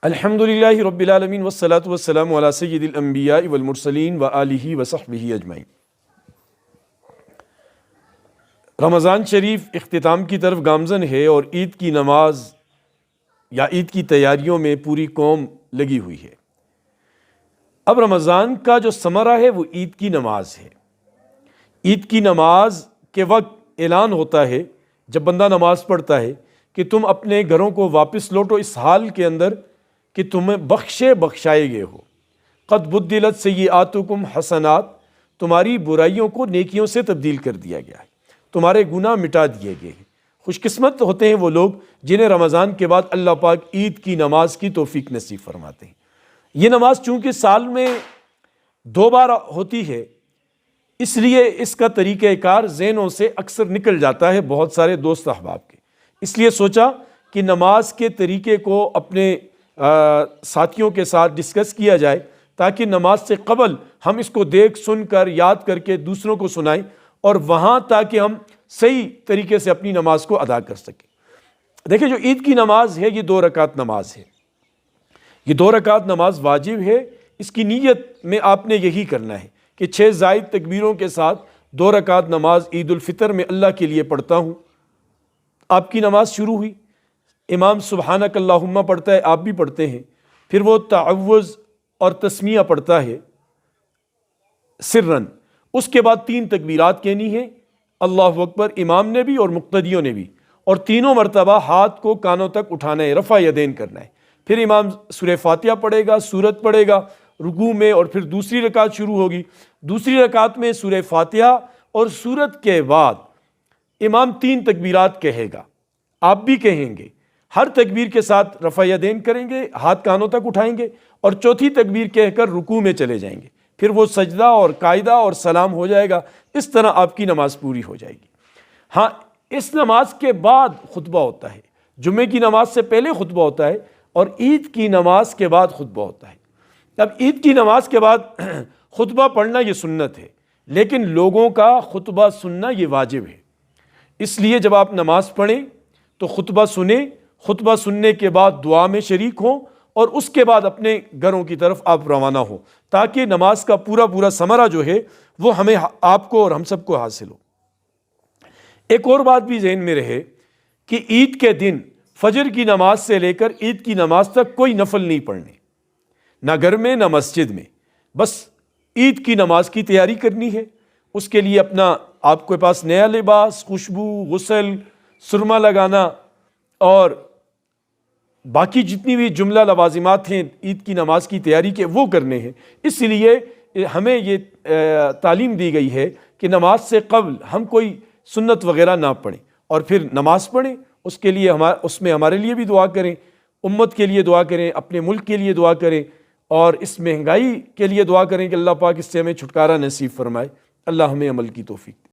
الحمدللہ رب العالمین والصلاة والسلام علی سید الانبیاء والمرسلین وآلہ وصحبہ اجمعین۔ رمضان شریف اختتام کی طرف گامزن ہے اور عید کی نماز یا عید کی تیاریوں میں پوری قوم لگی ہوئی ہے۔ اب رمضان کا جو ثمرہ ہے وہ عید کی نماز ہے۔ عید کی نماز کے وقت اعلان ہوتا ہے جب بندہ نماز پڑھتا ہے کہ تم اپنے گھروں کو واپس لوٹو اس حال کے اندر کہ تمہیں بخشائے گئے ہو۔ قد بدلت سیئاتکم حسنات، تمہاری برائیوں کو نیکیوں سے تبدیل کر دیا گیا ہے، تمہارے گناہ مٹا دیے گئے ہیں۔ خوش قسمت ہوتے ہیں وہ لوگ جنہیں رمضان کے بعد اللہ پاک عید کی نماز کی توفیق نصیب فرماتے ہیں۔ یہ نماز چونکہ سال میں 2 بار ہوتی ہے، اس لیے اس کا طریقہ کار ذہنوں سے اکثر نکل جاتا ہے بہت سارے دوست احباب کے۔ اس لیے سوچا کہ نماز کے طریقے کو اپنے ساتھیوں کے ساتھ ڈسکس کیا جائے تاکہ نماز سے قبل ہم اس کو دیکھ سن کر یاد کر کے دوسروں کو سنائیں اور وہاں تاکہ ہم صحیح طریقے سے اپنی نماز کو ادا کر سکیں۔ دیکھیں جو عید کی نماز ہے یہ 2 رکعت نماز ہے۔ یہ 2 رکعت نماز واجب ہے۔ اس کی نیت میں آپ نے یہی کرنا ہے کہ 6 زائد تکبیروں کے ساتھ 2 رکعت نماز عید الفطر میں اللہ کے لیے پڑھتا ہوں۔ آپ کی نماز شروع ہوئی، امام سبحانک اللہم پڑھتا ہے، آپ بھی پڑھتے ہیں، پھر وہ تعوذ اور تسمیہ پڑھتا ہے سرن۔ اس کے بعد 3 تکبیرات کہنی ہے، اللہ اکبر، امام نے بھی اور مقتدیوں نے بھی، اور تینوں مرتبہ ہاتھ کو کانوں تک اٹھانا ہے، رفع یدین کرنا ہے۔ پھر امام سورہ فاتحہ پڑھے گا، سورت پڑھے گا رکوع میں، اور پھر دوسری رکعت شروع ہوگی۔ دوسری رکعت میں سورہ فاتحہ اور سورت کے بعد امام 3 تکبیرات کہے گا، آپ بھی کہیں گے۔ ہر تکبیر کے ساتھ رفع یدین کریں گے، ہاتھ کانوں تک اٹھائیں گے، اور چوتھی تکبیر کہہ کر رکوع میں چلے جائیں گے۔ پھر وہ سجدہ اور قاعدہ اور سلام ہو جائے گا۔ اس طرح آپ کی نماز پوری ہو جائے گی۔ ہاں، اس نماز کے بعد خطبہ ہوتا ہے۔ جمعے کی نماز سے پہلے خطبہ ہوتا ہے اور عید کی نماز کے بعد خطبہ ہوتا ہے۔ اب عید کی نماز کے بعد خطبہ پڑھنا یہ سنت ہے، لیکن لوگوں کا خطبہ سننا یہ واجب ہے۔ اس لیے جب آپ نماز پڑھیں تو خطبہ سنیں، خطبہ سننے کے بعد دعا میں شریک ہوں، اور اس کے بعد اپنے گھروں کی طرف آپ روانہ ہوں تاکہ نماز کا پورا ثمرہ جو ہے وہ ہمیں، آپ کو اور ہم سب کو حاصل ہو۔ ایک اور بات بھی ذہن میں رہے کہ عید کے دن فجر کی نماز سے لے کر عید کی نماز تک کوئی نفل نہیں پڑھنے، نہ گھر میں نہ مسجد میں، بس عید کی نماز کی تیاری کرنی ہے۔ اس کے لیے اپنا آپ کے پاس نیا لباس، خوشبو، غسل، سرما لگانا اور باقی جتنی بھی جملہ لوازمات ہیں عید کی نماز کی تیاری کے، وہ کرنے ہیں۔ اس لیے ہمیں یہ تعلیم دی گئی ہے کہ نماز سے قبل ہم کوئی سنت وغیرہ نہ پڑھیں، اور پھر نماز پڑھیں۔ اس کے لیے اس میں ہمارے لیے بھی دعا کریں، امت کے لیے دعا کریں، اپنے ملک کے لیے دعا کریں، اور اس مہنگائی کے لیے دعا کریں کہ اللہ پاک اس سے ہمیں چھٹکارا نصیب فرمائے۔ اللہ ہمیں عمل کی توفیق دے۔